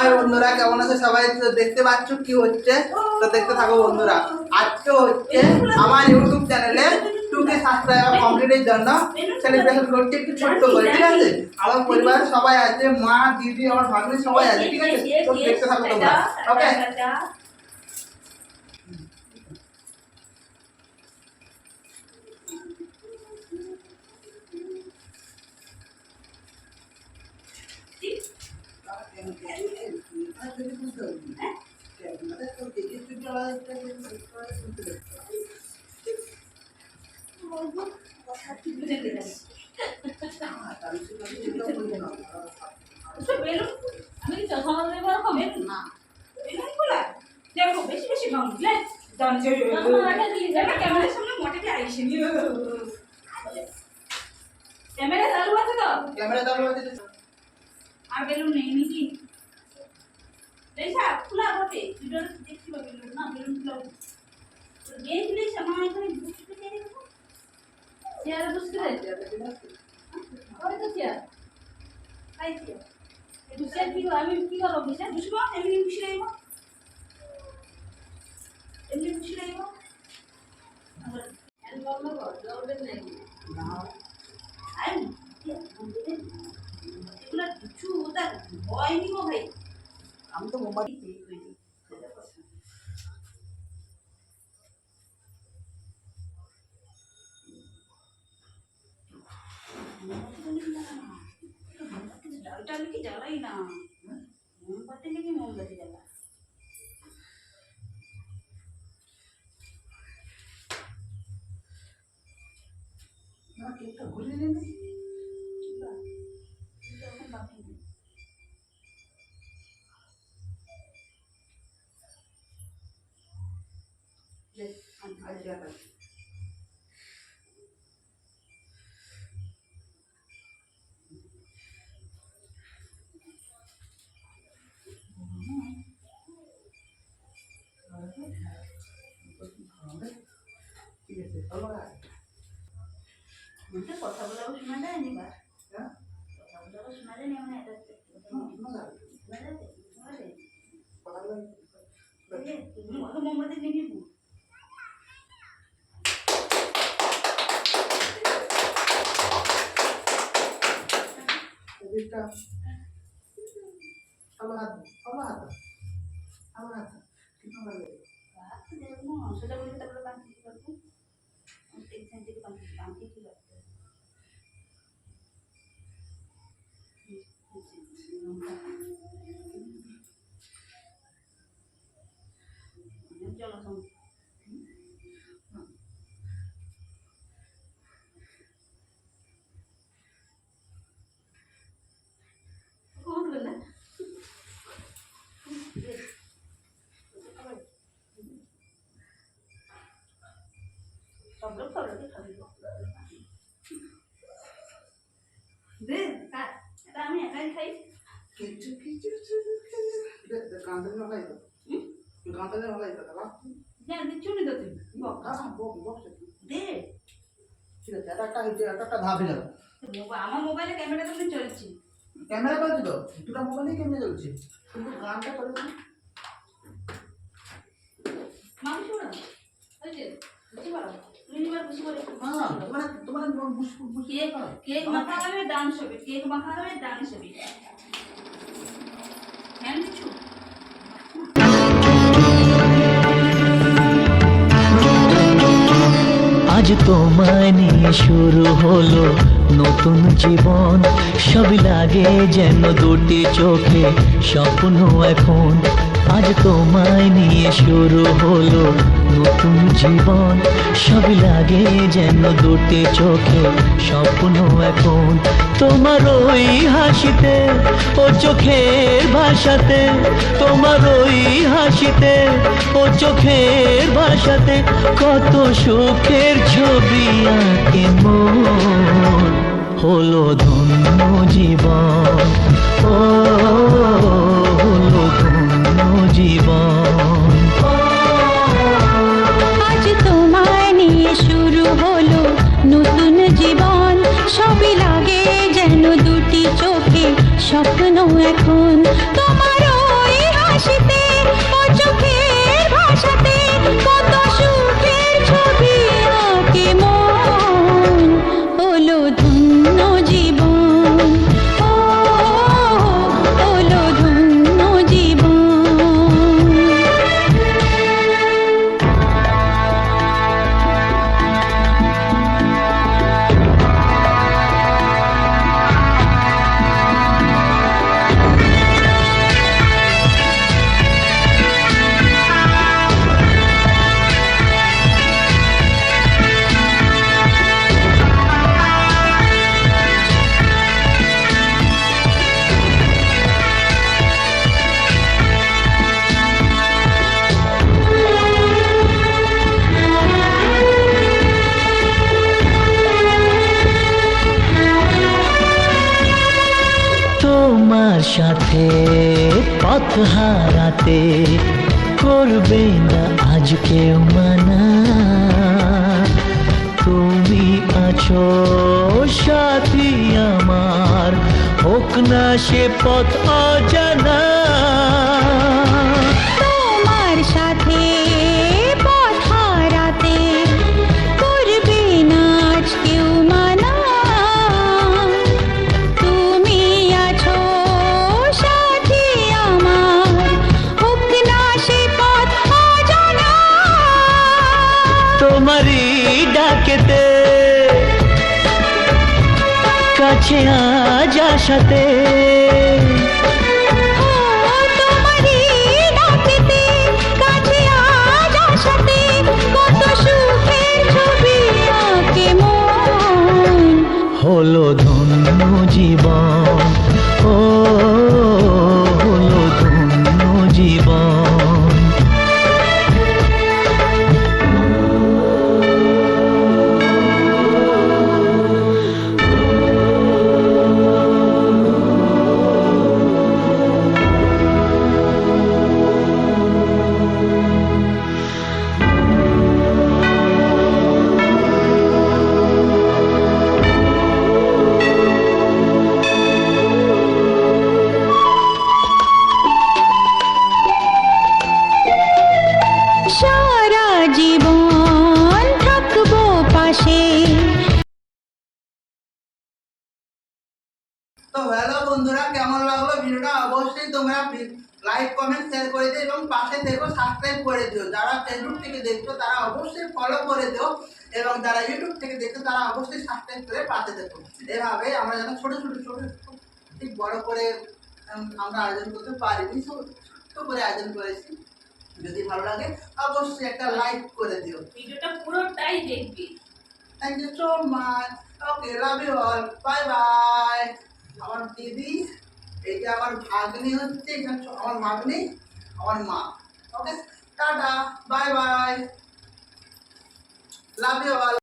High বন্ধুরা, কেমন আছে সবাই? তো দেখতে পাচ্ছ কি হচ্ছে, তো দেখতে থাকো বন্ধুরা। আজকে হচ্ছে আমার ইউটিউব চ্যানেলে 2K সাবস্ক্রাইবার কমপ্লিটের জন্য সেলিব্রেশন করছি একটু ছোট্ট করে, ঠিক আছে? আমার পরিবারের সবাই আছে, মা, দিদি, আমার ভাগ্নি সবাই আছে, ঠিক আছে? তো দেখতে থাকো তোমরা, ওকে? ক্যামেরা চালু আছে তো? ক্যামেরা চালু আছে তো? আর বেলুন নেই নাকি? দেখা খোলা হবে, ভিডিও দেখতে পাবে না, বেলুন খোলা হবে। তো দেখলে সময় এখানে বুঝতে পেরে গেল। চেয়ারে বসতে যাবে, ওই তো চেয়ার। I chair. এই চেয়ার কি আমি কি করব? বিশাল বুঝবো, এমনি বুঝে রাখব। এমনি বুঝে রাখব। আবার অ্যালবাম লাগো, জলবে নাই। না। আই এগুলা কিছু ওটা ভয় নিব ভাই। আমি তো মোবাইল ডালটা নাকি জ্বালাই না, মোমবাতি নাকি মোমবাতি জ্বালা। না, কেকটা ঘুরিয়ে নিন। ঠিক আছে, কথা বলাও শোনা যায় নি, বার কথা বলাও শোনা যায় নি, মানে এটা মোমবাতি নিবি। সেটা বলতে তারপরে বাঁধতে পারবো, এখান থেকে বাঁধতে কি লাগবে? চলো না সব লোক খাবে দে, এটা আমি একাই খাই। কিছু কিছু গানটা ভালো তো, গানটা ভালো তো দাদা। না দিচ্ছু নি তো তুই দে। ঠিক আছে, একটা ধাপে যাবো। আমার মোবাইলে ক্যামেরা তো চলছে, ক্যামেরা চলছে তো, দুটা মোবাইলেই ক্যামেরা চলছে, কিন্তু গানটা চলছে না। মাংস না ওই যে বুঝতে পারো মিনিমাম খুশি করে। হ্যাঁ, তোমার কেক কেক মাখা হবে, ডান্স হবে, কেক মাখা হবে, ডান্স হবে। হ্যাঁ কিছু আজ তোমায় নিয়ে শুরু হলো নতুন জীবন, সব লাগে যেন দুটি চোখে স্বপ্ন এখন। আজ তোমায় নিয়ে শুরু হলো নতুন জীবন, সব লাগে যেন দুটি চোখে স্বপ্ন এখন। তোমার ওই হাসিতে ও চোখের ভাষাতে, তোমার ওই হাসিতে ও চোখের ভাষাতে কত সুখের ছবি আঁকে মন। হলো ধন্য জীবন, ও হলো ধন্য জীবন। আজ তোমায় নিয়ে শুরু হলো নতুন জীবন, সবই লাগে যেন দুটি চোখে স্বপ্ন এখন। তোমার পথ হারাতে করবে না আজ কেউ মানা। তুমি আছো সাথী আমার, হোক না সে পথ অজানা। তোমার সাথে পথ হারাতে করবে না আজ কেউ মানা। তুমি আছো সাথী আমার, হোক না সে পথ অজানা। তোমারই ডাকেতে কাছে আজ আসাতে, তোমারই ডাকেতে কাছে আজ আসাতে, কত সুখের ছবি আঁকে মন। হলো ধন্য জীবন, ও হলো ধন্য জীবন। সারা জীবন থাকবো পাশে। তো হ্যালো বন্ধুরা, কেমন লাগলো ভিডিওটা অবশ্যই তোমরা লাইক কমেন্ট শেয়ার করে দিও এবং পাশে থেকো সাবস্ক্রাইব করে দিও। যারা ফেসবুক থেকে দেখছো তারা অবশ্যই ফলো করে দিও এবং যারা ইউটিউব থেকে দেখছো তারা অবশ্যই সাবস্ক্রাইব করে পাশে দেখো। এভাবে আমরা যেন ছোট ছোট ছোট ঠিক বড় করে আমরা আয়োজন করতে পারি। ছোট্ট করে আয়োজন করেছি। যদি ভালো লাগে অবশ্যই একটা লাইক করে দিও। ভিডিওটা পুরোটাই দেখবি। Thank you so much. Okay, love you all, bye bye. আমার দিদি, এইটা আমার ভাগ্নি হচ্ছে, এখানে আমার ভাগ্নি, আমার মা। Okay, tata, bye bye, love you all.